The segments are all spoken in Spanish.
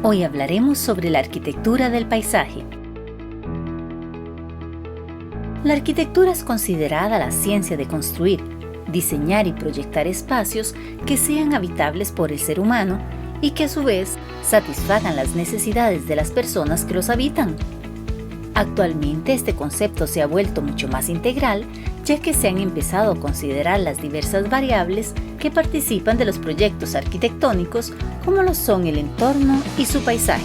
Hoy hablaremos sobre la arquitectura del paisaje. La arquitectura es considerada la ciencia de construir, diseñar y proyectar espacios que sean habitables por el ser humano y que a su vez satisfagan las necesidades de las personas que los habitan. Actualmente este concepto se ha vuelto mucho más integral, ya que se han empezado a considerar las diversas variables que participan de los proyectos arquitectónicos, como lo son el entorno y su paisaje.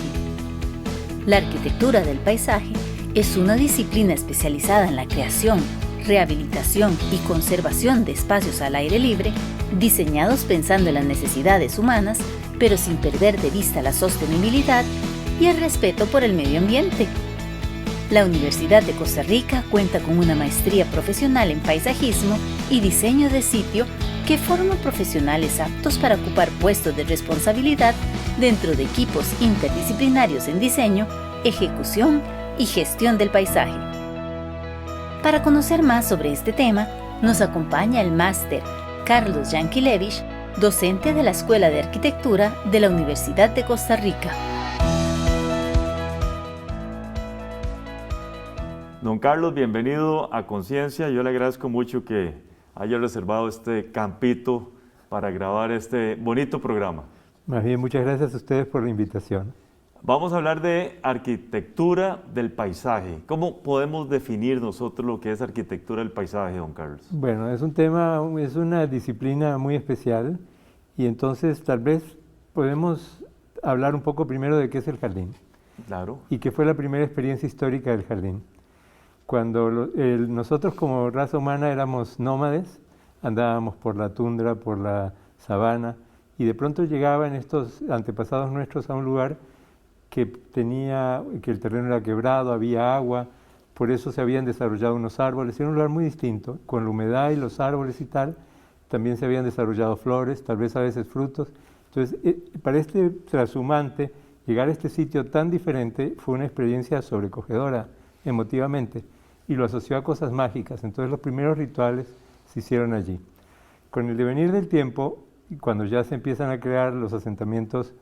La arquitectura del paisaje es una disciplina especializada en la creación, rehabilitación y conservación de espacios al aire libre, diseñados pensando en las necesidades humanas, pero sin perder de vista la sostenibilidad y el respeto por el medio ambiente. La Universidad de Costa Rica cuenta con una maestría profesional en paisajismo y diseño de sitio que forma profesionales aptos para ocupar puestos de responsabilidad dentro de equipos interdisciplinarios en diseño, ejecución y gestión del paisaje. Para conocer más sobre este tema, nos acompaña el máster Carlos Yankelevich, docente de la Escuela de Arquitectura de la Universidad de Costa Rica. Don Carlos, bienvenido a Conciencia. Yo le agradezco mucho que haya reservado este campito para grabar este bonito programa. Más bien, muchas gracias a ustedes por la invitación. Vamos a hablar de arquitectura del paisaje. ¿Cómo podemos definir nosotros lo que es arquitectura del paisaje, don Carlos? Bueno, es un tema, es una disciplina muy especial y entonces tal vez podemos hablar un poco primero de qué es el jardín. Claro. Y qué fue la primera experiencia histórica del jardín. Cuando nosotros como raza humana éramos nómades, andábamos por la tundra, por la sabana, y de pronto llegaban estos antepasados nuestros a un lugar que el terreno era quebrado, había agua, por eso se habían desarrollado unos árboles. Era un lugar muy distinto, con la humedad y los árboles y tal, también se habían desarrollado flores, tal vez a veces frutos. Entonces, para este transhumante, llegar a este sitio tan diferente fue una experiencia sobrecogedora emotivamente, y lo asoció a cosas mágicas. Entonces los primeros rituales se hicieron allí. Con el devenir del tiempo, cuando ya se empiezan a crear los asentamientos,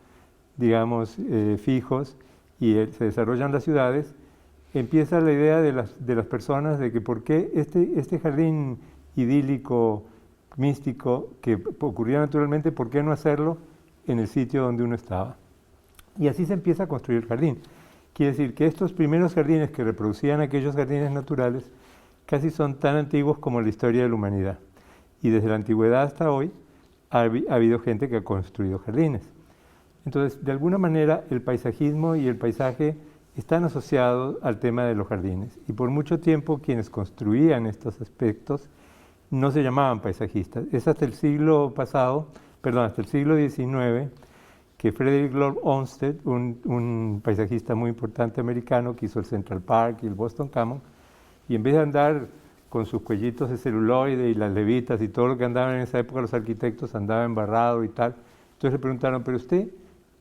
digamos, fijos y se desarrollan las ciudades, empieza la idea de las personas de que por qué este jardín idílico, místico, que ocurría naturalmente, ¿por qué no hacerlo en el sitio donde uno estaba? Y así se empieza a construir el jardín. Quiere decir que estos primeros jardines que reproducían aquellos jardines naturales casi son tan antiguos como la historia de la humanidad. Y desde la antigüedad hasta hoy ha habido gente que ha construido jardines. Entonces, de alguna manera, el paisajismo y el paisaje están asociados al tema de los jardines. Y por mucho tiempo quienes construían estos aspectos no se llamaban paisajistas. Es hasta el siglo XIX, que Frederick Law Olmsted, un paisajista muy importante americano que hizo el Central Park y el Boston Common, y en vez de andar con sus cuellitos de celuloide y las levitas y todo lo que andaban en esa época los arquitectos, andaba embarrado y tal. Entonces le preguntaron, ¿pero usted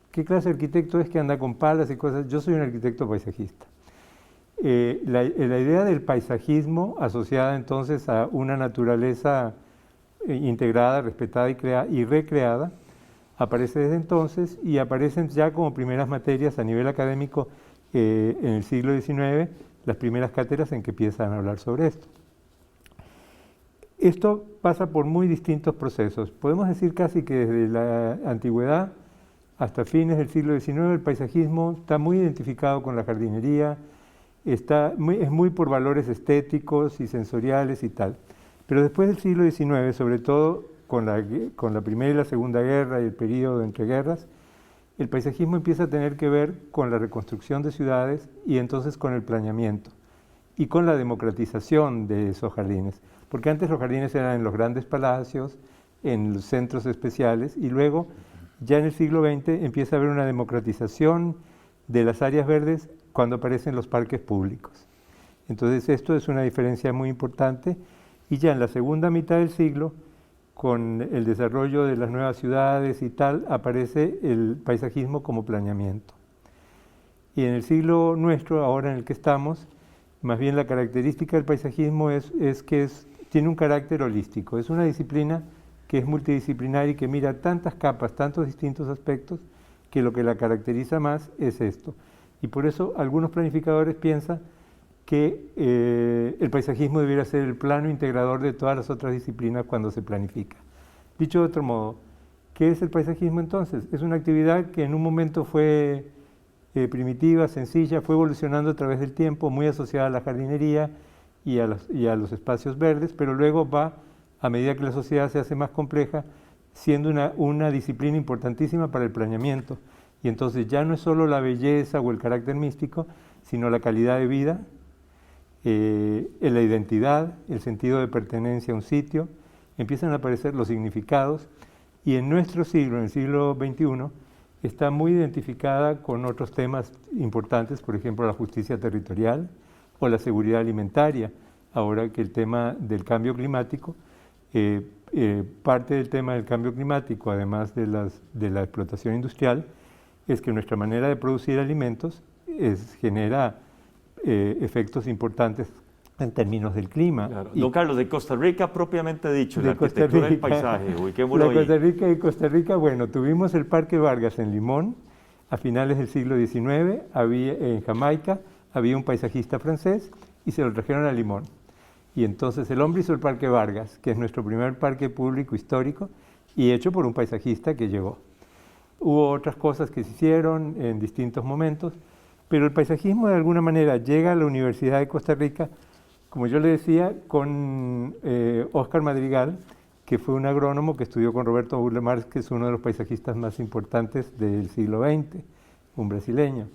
qué clase de arquitecto es que anda con palas y cosas? Yo soy un arquitecto paisajista. La idea del paisajismo asociada entonces a una naturaleza integrada, respetada y recreada, aparece desde entonces y aparecen ya como primeras materias a nivel académico en el siglo XIX, las primeras cátedras en que empiezan a hablar sobre esto. Esto pasa por muy distintos procesos. Podemos decir casi que desde la antigüedad hasta fines del siglo XIX el paisajismo está muy identificado con la jardinería, es muy por valores estéticos y sensoriales y tal. Pero después del siglo XIX, sobre todo con la Primera y la Segunda Guerra y el periodo entre guerras, el paisajismo empieza a tener que ver con la reconstrucción de ciudades y entonces con el planeamiento y con la democratización de esos jardines. Porque antes los jardines eran en los grandes palacios, en los centros especiales, y luego, ya en el siglo XX, empieza a haber una democratización de las áreas verdes cuando aparecen los parques públicos. Entonces esto es una diferencia muy importante, y ya en la segunda mitad del siglo, con el desarrollo de las nuevas ciudades y tal, aparece el paisajismo como planeamiento. Y en el siglo nuestro, ahora en el que estamos, más bien la característica del paisajismo es que tiene un carácter holístico. Es una disciplina que es multidisciplinar y que mira tantas capas, tantos distintos aspectos, que lo que la caracteriza más es esto. Y por eso algunos planificadores piensan que el paisajismo debiera ser el plano integrador de todas las otras disciplinas cuando se planifica. Dicho de otro modo, ¿qué es el paisajismo entonces? Es una actividad que en un momento fue primitiva, sencilla, fue evolucionando a través del tiempo, muy asociada a la jardinería y a los espacios verdes, pero luego va, a medida que la sociedad se hace más compleja, siendo una disciplina importantísima para el planeamiento. Y entonces ya no es solo la belleza o el carácter místico, sino la calidad de vida, la identidad, el sentido de pertenencia a un sitio, empiezan a aparecer los significados, y en nuestro siglo, en el siglo XXI, está muy identificada con otros temas importantes, por ejemplo, la justicia territorial o la seguridad alimentaria. Ahora que el tema del cambio climático, parte del tema del cambio climático, además de la explotación industrial, es que nuestra manera de producir alimentos genera efectos importantes en términos del clima. Claro. Don Carlos, de Costa Rica propiamente dicho, la arquitectura del paisaje, ubiquémoslo ahí. Costa Rica, bueno, tuvimos el Parque Vargas en Limón a finales del siglo XIX, en Jamaica había un paisajista francés y se lo trajeron a Limón. Y entonces el hombre hizo el Parque Vargas, que es nuestro primer parque público histórico y hecho por un paisajista que llegó. Hubo otras cosas que se hicieron en distintos momentos, pero el paisajismo de alguna manera llega a la Universidad de Costa Rica, como yo le decía, con Óscar Madrigal, que fue un agrónomo que estudió con Roberto Burle Marx, que es uno de los paisajistas más importantes del siglo XX, un brasileño.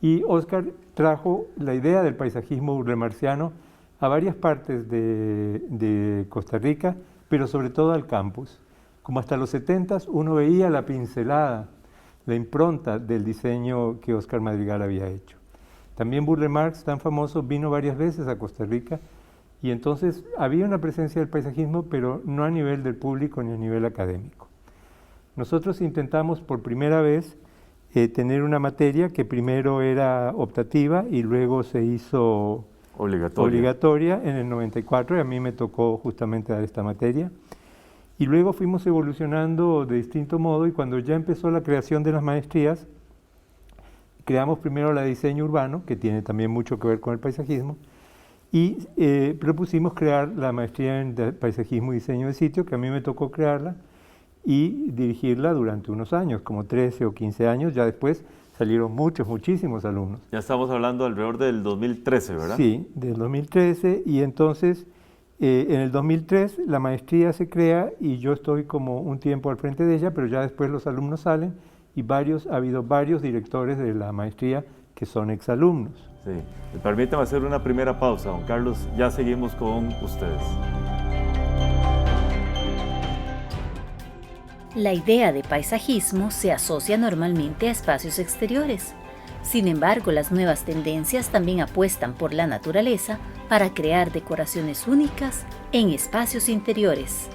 Y Óscar trajo la idea del paisajismo burlemarciano a varias partes de Costa Rica, pero sobre todo al campus. Como hasta los 70s uno veía la pincelada, la impronta del diseño que Óscar Madrigal había hecho. También Burle Marx, tan famoso, vino varias veces a Costa Rica y entonces había una presencia del paisajismo, pero no a nivel del público ni a nivel académico. Nosotros intentamos por primera vez tener una materia que primero era optativa y luego se hizo obligatoria en el 94, y a mí me tocó justamente dar esta materia. Y luego fuimos evolucionando de distinto modo, y cuando ya empezó la creación de las maestrías, creamos primero la de diseño urbano, que tiene también mucho que ver con el paisajismo, y propusimos crear la maestría en paisajismo y diseño de sitio, que a mí me tocó crearla y dirigirla durante unos años, como 13 o 15 años. Ya después salieron muchísimos alumnos. Ya estamos hablando alrededor del 2013, ¿verdad? Sí, del 2013, y entonces en el 2003 la maestría se crea y yo estoy como un tiempo al frente de ella, pero ya después los alumnos salen y ha habido varios directores de la maestría que son exalumnos. Sí. Permítame hacer una primera pausa, don Carlos, ya seguimos con ustedes. La idea de paisajismo se asocia normalmente a espacios exteriores. Sin embargo, las nuevas tendencias también apuestan por la naturaleza para crear decoraciones únicas en espacios interiores.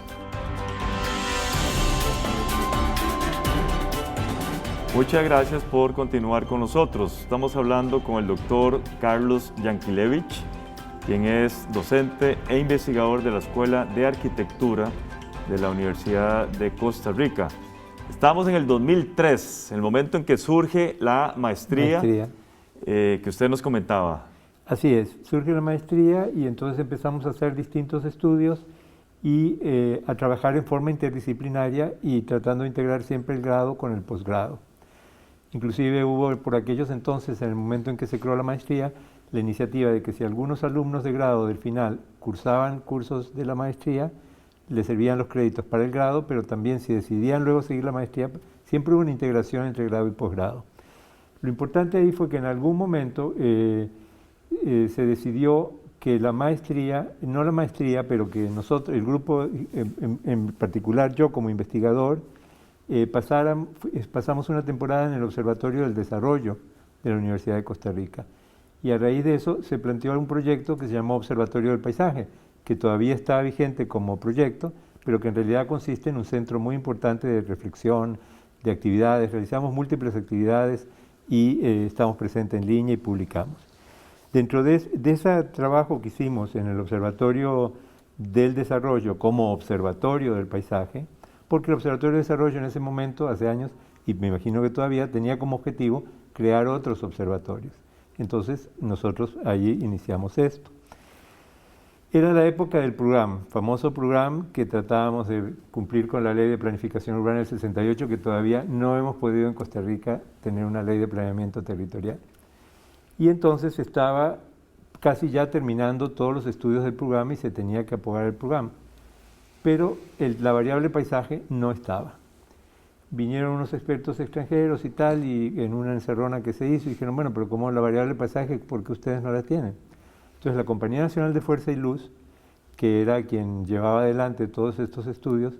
Muchas gracias por continuar con nosotros. Estamos hablando con el doctor Carlos Yankelevich, quien es docente e investigador de la Escuela de Arquitectura de la Universidad de Costa Rica. Estamos en el 2003, el momento en que surge la maestría. Que usted nos comentaba. Así es, surge la maestría y entonces empezamos a hacer distintos estudios y a trabajar en forma interdisciplinaria y tratando de integrar siempre el grado con el posgrado. Inclusive hubo por aquellos entonces, en el momento en que se creó la maestría, la iniciativa de que si algunos alumnos de grado del final cursaban cursos de la maestría, les servían los créditos para el grado, pero también si decidían luego seguir la maestría, siempre hubo una integración entre grado y posgrado. Lo importante ahí fue que en algún momento se decidió que la maestría, no la maestría, pero que nosotros, el grupo en particular, yo como investigador, pasamos una temporada en el Observatorio del Desarrollo de la Universidad de Costa Rica. Y a raíz de eso se planteó un proyecto que se llamó Observatorio del Paisaje, que todavía está vigente como proyecto, pero que en realidad consiste en un centro muy importante de reflexión, de actividades. Realizamos múltiples actividades y estamos presentes en línea y publicamos. Dentro de ese trabajo que hicimos en el Observatorio del Desarrollo como Observatorio del Paisaje, porque el Observatorio de Desarrollo en ese momento, hace años, y me imagino que todavía, tenía como objetivo crear otros observatorios. Entonces nosotros allí iniciamos esto. Era la época del PRUGAM, famoso PRUGAM que tratábamos de cumplir con la Ley de Planificación Urbana del 68, que todavía no hemos podido en Costa Rica tener una ley de planeamiento territorial. Y entonces estaba casi ya terminando todos los estudios del PRUGAM y se tenía que aprobar el PRUGAM. Pero la variable paisaje no estaba. Vinieron unos expertos extranjeros y tal, y en una encerrona que se hizo, y dijeron, bueno, pero como la variable paisaje, ¿por qué ustedes no la tienen? Entonces la Compañía Nacional de Fuerza y Luz, que era quien llevaba adelante todos estos estudios,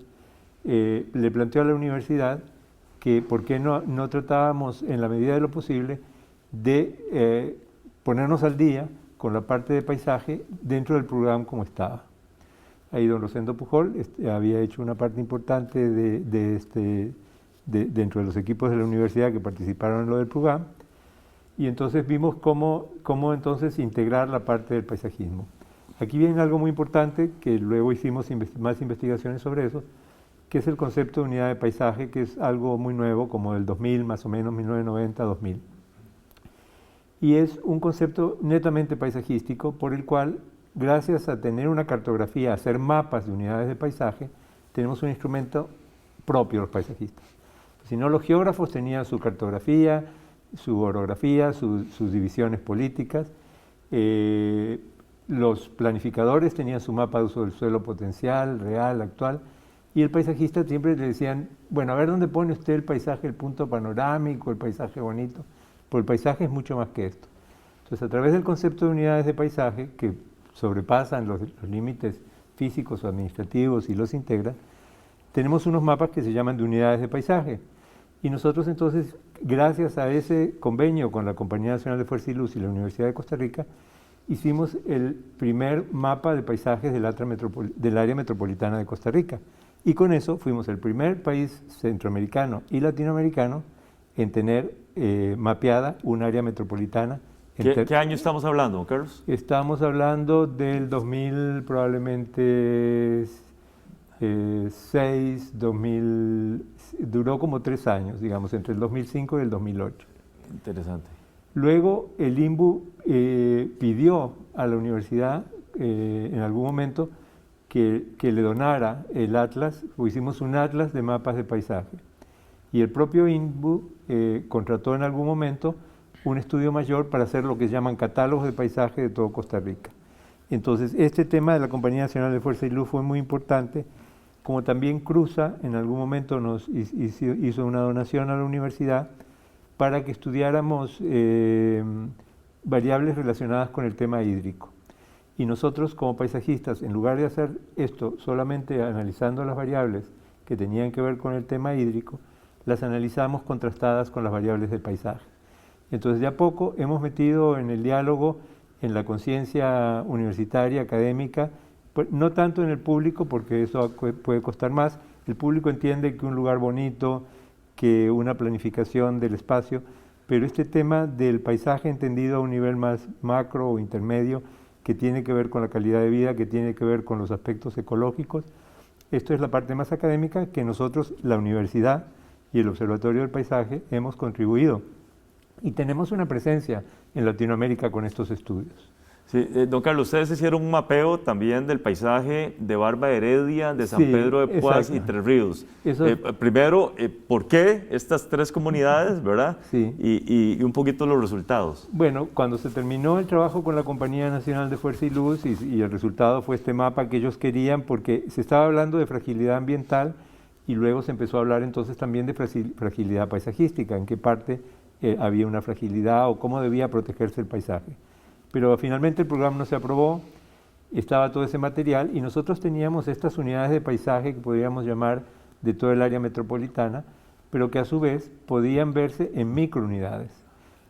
le planteó a la universidad que por qué no tratábamos en la medida de lo posible de ponernos al día con la parte de paisaje dentro del programa como estaba. Ahí don Rosendo Pujol había hecho una parte importante dentro de los equipos de la universidad que participaron en lo del programa, y entonces vimos cómo entonces integrar la parte del paisajismo. Aquí viene algo muy importante, que luego hicimos más investigaciones sobre eso, que es el concepto de unidad de paisaje, que es algo muy nuevo, como del 2000, más o menos 1990-2000. Y es un concepto netamente paisajístico, por el cual, gracias a tener una cartografía, hacer mapas de unidades de paisaje, tenemos un instrumento propio los paisajistas. Si no, los geógrafos tenían su cartografía, su orografía, sus divisiones políticas, los planificadores tenían su mapa de uso del suelo potencial, real, actual, y el paisajista siempre le decían, bueno, a ver dónde pone usted el paisaje, el punto panorámico, el paisaje bonito, porque el paisaje es mucho más que esto. Entonces, a través del concepto de unidades de paisaje, que sobrepasan los límites físicos o administrativos y los integran, tenemos unos mapas que se llaman de unidades de paisaje. Y nosotros entonces, gracias a ese convenio con la Compañía Nacional de Fuerza y Luz y la Universidad de Costa Rica, hicimos el primer mapa de paisajes del área metropolitana de Costa Rica. Y con eso fuimos el primer país centroamericano y latinoamericano en tener mapeada un área metropolitana. ¿Qué año estamos hablando, Carlos? Estamos hablando del 2000, probablemente 2000, duró como 3 años, digamos, entre el 2005 y el 2008. Interesante. Luego el INBU pidió a la universidad en algún momento que le donara el atlas, o hicimos un atlas de mapas de paisaje. Y el propio INBU contrató en algún momento un estudio mayor para hacer lo que se llaman catálogos de paisaje de todo Costa Rica. Entonces, este tema de la Compañía Nacional de Fuerza y Luz fue muy importante, como también Cruza en algún momento nos hizo una donación a la universidad para que estudiáramos variables relacionadas con el tema hídrico. Y nosotros como paisajistas, en lugar de hacer esto solamente analizando las variables que tenían que ver con el tema hídrico, las analizamos contrastadas con las variables del paisaje. Entonces, de a poco hemos metido en el diálogo, en la conciencia universitaria, académica, pues, no tanto en el público, porque eso puede costar más. El público entiende que un lugar bonito, que una planificación del espacio, pero este tema del paisaje entendido a un nivel más macro o intermedio, que tiene que ver con la calidad de vida, que tiene que ver con los aspectos ecológicos, esto es la parte más académica que nosotros, la universidad y el Observatorio del Paisaje, hemos contribuido. Y tenemos una presencia en Latinoamérica con estos estudios. Sí, don Carlos, ustedes hicieron un mapeo también del paisaje de Barba Heredia, de San Pedro de Paz y Tres Ríos. Primero, ¿por qué estas 3 comunidades, verdad? Sí. Y un poquito los resultados. Bueno, cuando se terminó el trabajo con la Compañía Nacional de Fuerza y Luz y el resultado fue este mapa que ellos querían, porque se estaba hablando de fragilidad ambiental y luego se empezó a hablar entonces también de fragilidad paisajística, en qué parte había una fragilidad o cómo debía protegerse el paisaje. Pero finalmente el programa no se aprobó, estaba todo ese material y nosotros teníamos estas unidades de paisaje que podríamos llamar de todo el área metropolitana, pero que a su vez podían verse en microunidades.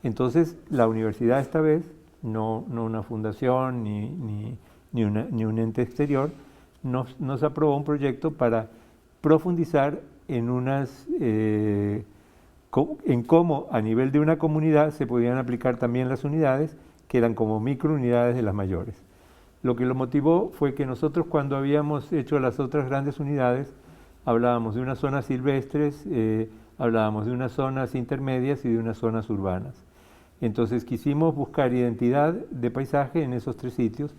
Entonces la universidad esta vez, no una fundación ni un ente exterior, nos aprobó un proyecto para profundizar en en cómo a nivel de una comunidad se podían aplicar también las unidades, que eran como microunidades de las mayores. Lo que lo motivó fue que nosotros, cuando habíamos hecho las otras grandes unidades, hablábamos de unas zonas silvestres, hablábamos de unas zonas intermedias y de unas zonas urbanas. Entonces quisimos buscar identidad de paisaje en esos tres sitios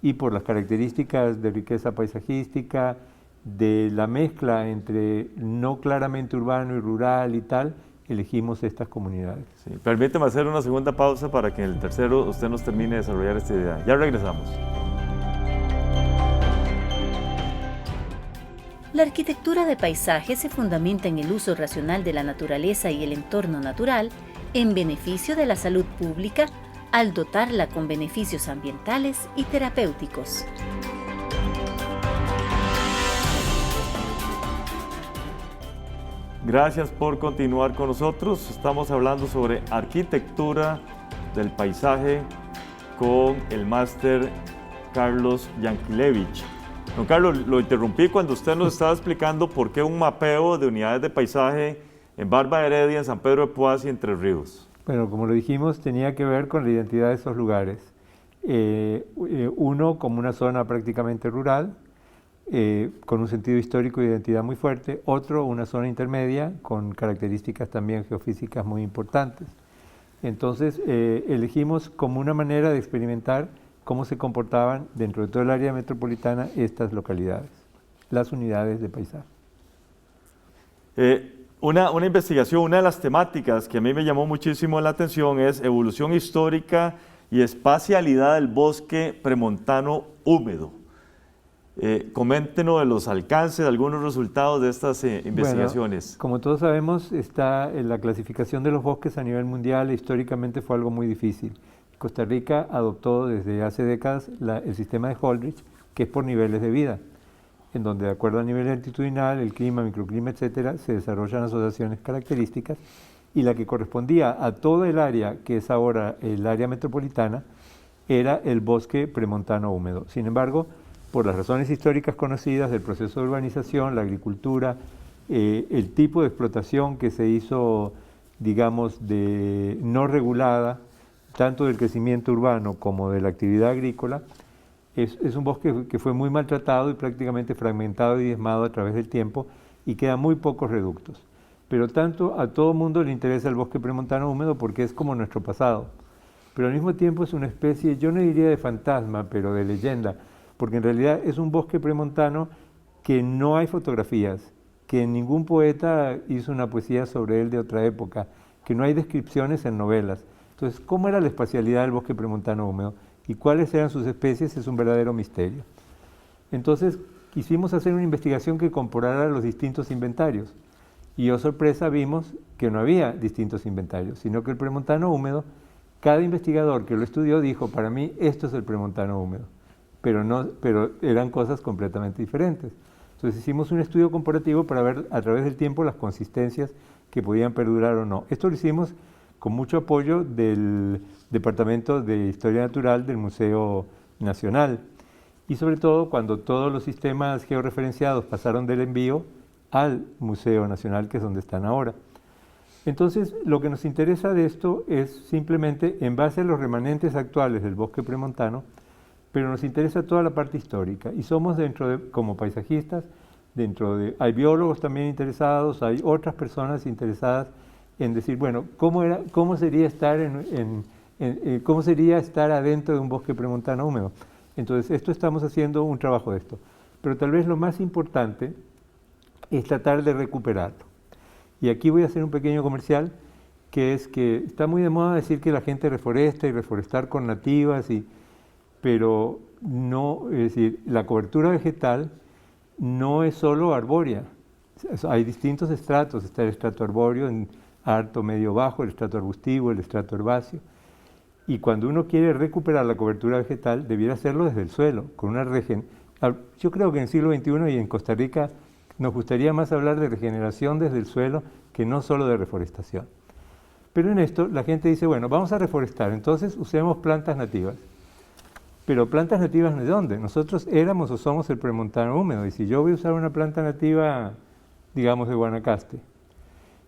y por las características de riqueza paisajística, de la mezcla entre no claramente urbano y rural y tal, elegimos estas comunidades. Sí, permíteme hacer una segunda pausa para que en el tercero usted nos termine de desarrollar esta idea. Ya regresamos. La arquitectura de paisaje se fundamenta en el uso racional de la naturaleza y el entorno natural en beneficio de la salud pública al dotarla con beneficios ambientales y terapéuticos. Gracias por continuar con nosotros. Estamos hablando sobre arquitectura del paisaje con el máster Carlos Yankelevich. Don Carlos, lo interrumpí cuando usted nos estaba explicando por qué un mapeo de unidades de paisaje en Barba de Heredia, en San Pedro de Poás y Entre Ríos. Bueno, como lo dijimos, tenía que ver con la identidad de esos lugares. Uno como una zona prácticamente rural, con un sentido histórico de identidad muy fuerte, otro una zona intermedia con características también geofísicas muy importantes. Entonces elegimos como una manera de experimentar cómo se comportaban dentro de todo el área metropolitana estas localidades, las unidades de paisaje. Una investigación, una de las temáticas que a mí me llamó muchísimo la atención es evolución histórica y espacialidad del bosque premontano húmedo. Coméntenos de los alcances, algunos resultados de estas investigaciones. Bueno, como todos sabemos, está en la clasificación de los bosques a nivel mundial, históricamente fue algo muy difícil. Costa Rica adoptó desde hace décadas el sistema de Holdridge, que es por niveles de vida, en donde de acuerdo al nivel altitudinal, el clima, microclima, etcétera, se desarrollan asociaciones características, y la que correspondía a todo el área, que es ahora el área metropolitana, era el bosque premontano húmedo. Sin embargo, por las razones históricas conocidas del proceso de urbanización, la agricultura, el tipo de explotación que se hizo, digamos, no regulada, tanto del crecimiento urbano como de la actividad agrícola, es un bosque que fue muy maltratado y prácticamente fragmentado y diezmado a través del tiempo y quedan muy pocos reductos. Pero tanto a todo mundo le interesa el bosque premontano húmedo porque es como nuestro pasado. Pero al mismo tiempo es una especie, yo no diría de fantasma, pero de leyenda, porque en realidad es un bosque premontano que no hay fotografías, que ningún poeta hizo una poesía sobre él de otra época, que no hay descripciones en novelas. Entonces, ¿cómo era la espacialidad del bosque premontano húmedo y cuáles eran sus especies? Es un verdadero misterio. Entonces, quisimos hacer una investigación que comparara los distintos inventarios y, oh sorpresa, vimos que no había distintos inventarios, sino que el premontano húmedo, cada investigador que lo estudió dijo, para mí esto es el premontano húmedo. Pero eran cosas completamente diferentes. Entonces hicimos un estudio comparativo para ver a través del tiempo las consistencias que podían perdurar o no. Esto lo hicimos con mucho apoyo del Departamento de Historia Natural del Museo Nacional y sobre todo cuando todos los sistemas georreferenciados pasaron del envío al Museo Nacional, que es donde están ahora. Entonces, lo que nos interesa de esto es simplemente, en base a los remanentes actuales del bosque premontano, pero nos interesa toda la parte histórica y somos como paisajistas, hay biólogos también interesados, hay otras personas interesadas en decir, bueno, ¿cómo sería estar adentro de un bosque premontano húmedo? Entonces, estamos haciendo un trabajo de esto, pero tal vez lo más importante es tratar de recuperarlo. Y aquí voy a hacer un pequeño comercial, que es que está muy de moda decir que la gente reforesta y reforestar con nativas pero no, es decir, la cobertura vegetal no es solo arbórea. Hay distintos estratos, está el estrato arbóreo en alto, medio, bajo, el estrato arbustivo, el estrato herbáceo. Y cuando uno quiere recuperar la cobertura vegetal, debiera hacerlo desde el suelo, con una Yo creo que en el siglo XXI y en Costa Rica nos gustaría más hablar de regeneración desde el suelo que no solo de reforestación. Pero en esto la gente dice, bueno, vamos a reforestar, entonces usemos plantas nativas. Pero plantas nativas ¿de dónde? Nosotros éramos o somos el premontano húmedo, y si yo voy a usar una planta nativa, digamos de Guanacaste,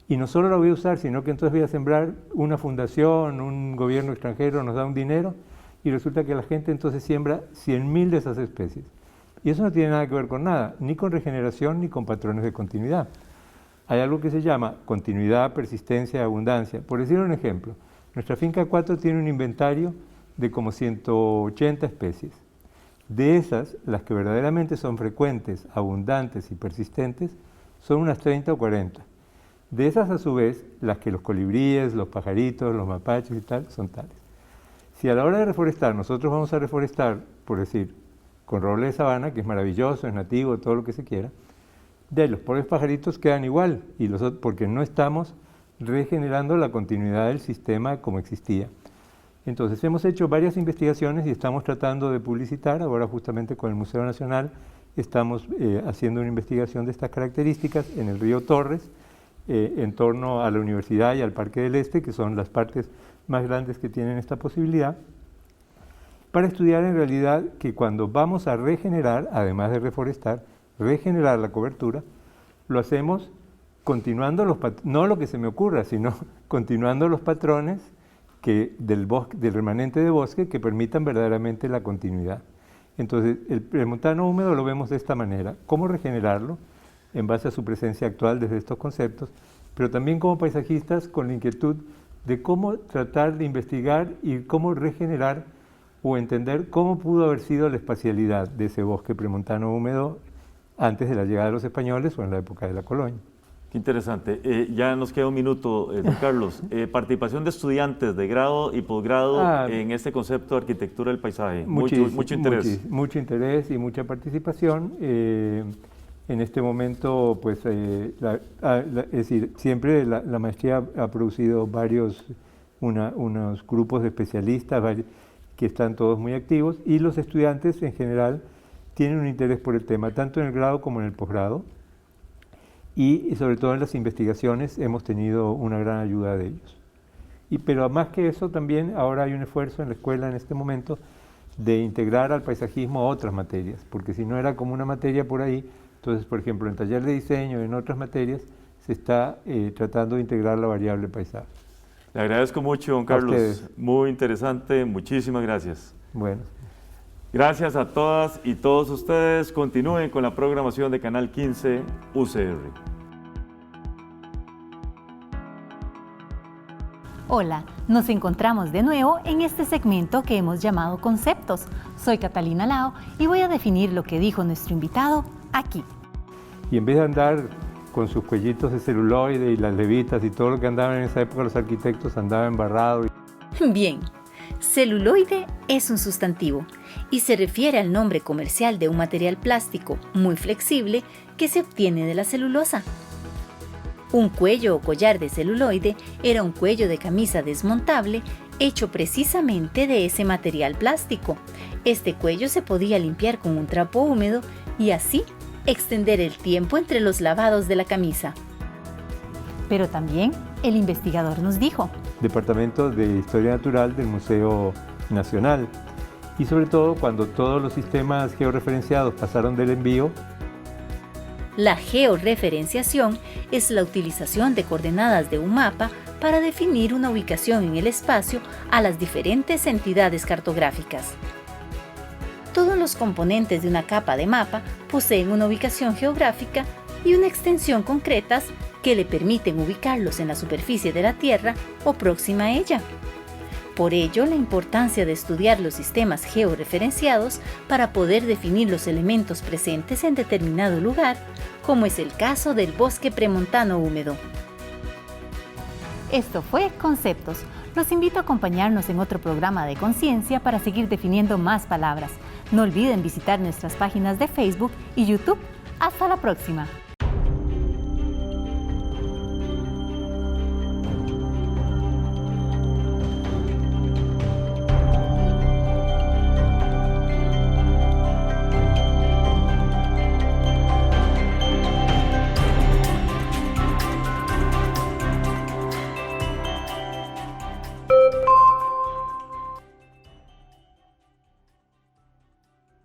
y no solo la voy a usar, sino que entonces voy a sembrar una fundación, un gobierno extranjero nos da un dinero, y resulta que la gente entonces siembra 100.000 de esas especies. Y eso no tiene nada que ver con nada, ni con regeneración ni con patrones de continuidad. Hay algo que se llama continuidad, persistencia y abundancia. Por decir un ejemplo, nuestra finca 4 tiene un inventario de como 180 especies. De esas, las que verdaderamente son frecuentes, abundantes y persistentes, son unas 30 o 40. De esas, a su vez, las que los colibríes, los pajaritos, los mapaches y tal, son tales. Si a la hora de reforestar, nosotros vamos a reforestar, por decir, con roble de sabana, que es maravilloso, es nativo, todo lo que se quiera, de los pobres pajaritos quedan igual, y los otros, porque no estamos regenerando la continuidad del sistema como existía. Entonces hemos hecho varias investigaciones y estamos tratando de publicitar, ahora justamente con el Museo Nacional estamos haciendo una investigación de estas características en el río Torres, en torno a la universidad y al Parque del Este, que son las partes más grandes que tienen esta posibilidad, para estudiar en realidad que cuando vamos a regenerar, además de reforestar, regenerar la cobertura, lo hacemos continuando no lo que se me ocurra, sino continuando los patrones del remanente de bosque que permitan verdaderamente la continuidad. Entonces, el premontano húmedo lo vemos de esta manera: cómo regenerarlo en base a su presencia actual desde estos conceptos, pero también como paisajistas con la inquietud de cómo tratar de investigar y cómo regenerar o entender cómo pudo haber sido la espacialidad de ese bosque premontano húmedo antes de la llegada de los españoles o en la época de la colonia. Qué interesante. Ya nos queda un minuto, don Carlos. Participación de estudiantes de grado y posgrado en este concepto de arquitectura del paisaje. Mucho interés. Mucho interés y mucha participación. En este momento, pues, es decir, siempre la maestría ha producido unos grupos de especialistas que están todos muy activos, y los estudiantes en general tienen un interés por el tema, tanto en el grado como en el posgrado, y sobre todo en las investigaciones hemos tenido una gran ayuda de ellos. Pero más que eso, también ahora hay un esfuerzo en la escuela en este momento de integrar al paisajismo otras materias, porque si no era como una materia por ahí, entonces, por ejemplo, en taller de diseño y en otras materias se está tratando de integrar la variable paisaje. Le agradezco mucho, don Carlos. Muy interesante, muchísimas gracias. Bueno. Gracias a todas y todos ustedes. Continúen con la programación de Canal 15 UCR. Hola, nos encontramos de nuevo en este segmento que hemos llamado Conceptos. Soy Catalina Lao y voy a definir lo que dijo nuestro invitado aquí. Y en vez de andar con sus cuellitos de celuloide y las levitas y todo lo que andaban en esa época los arquitectos, andaba embarrado. Bien, celuloide es un sustantivo y se refiere al nombre comercial de un material plástico muy flexible que se obtiene de la celulosa. Un cuello o collar de celuloide era un cuello de camisa desmontable hecho precisamente de ese material plástico. Este cuello se podía limpiar con un trapo húmedo y así extender el tiempo entre los lavados de la camisa. Pero también el investigador nos dijo: Departamento de Historia Natural del Museo Nacional, y sobre todo cuando todos los sistemas georreferenciados pasaron del envío. La georreferenciación es la utilización de coordenadas de un mapa para definir una ubicación en el espacio a las diferentes entidades cartográficas. Todos los componentes de una capa de mapa poseen una ubicación geográfica y una extensión concretas que le permiten ubicarlos en la superficie de la Tierra o próxima a ella. Por ello, la importancia de estudiar los sistemas georreferenciados para poder definir los elementos presentes en determinado lugar, como es el caso del bosque premontano húmedo. Esto fue Conceptos. Los invito a acompañarnos en otro programa de conciencia para seguir definiendo más palabras. No olviden visitar nuestras páginas de Facebook y YouTube. ¡Hasta la próxima!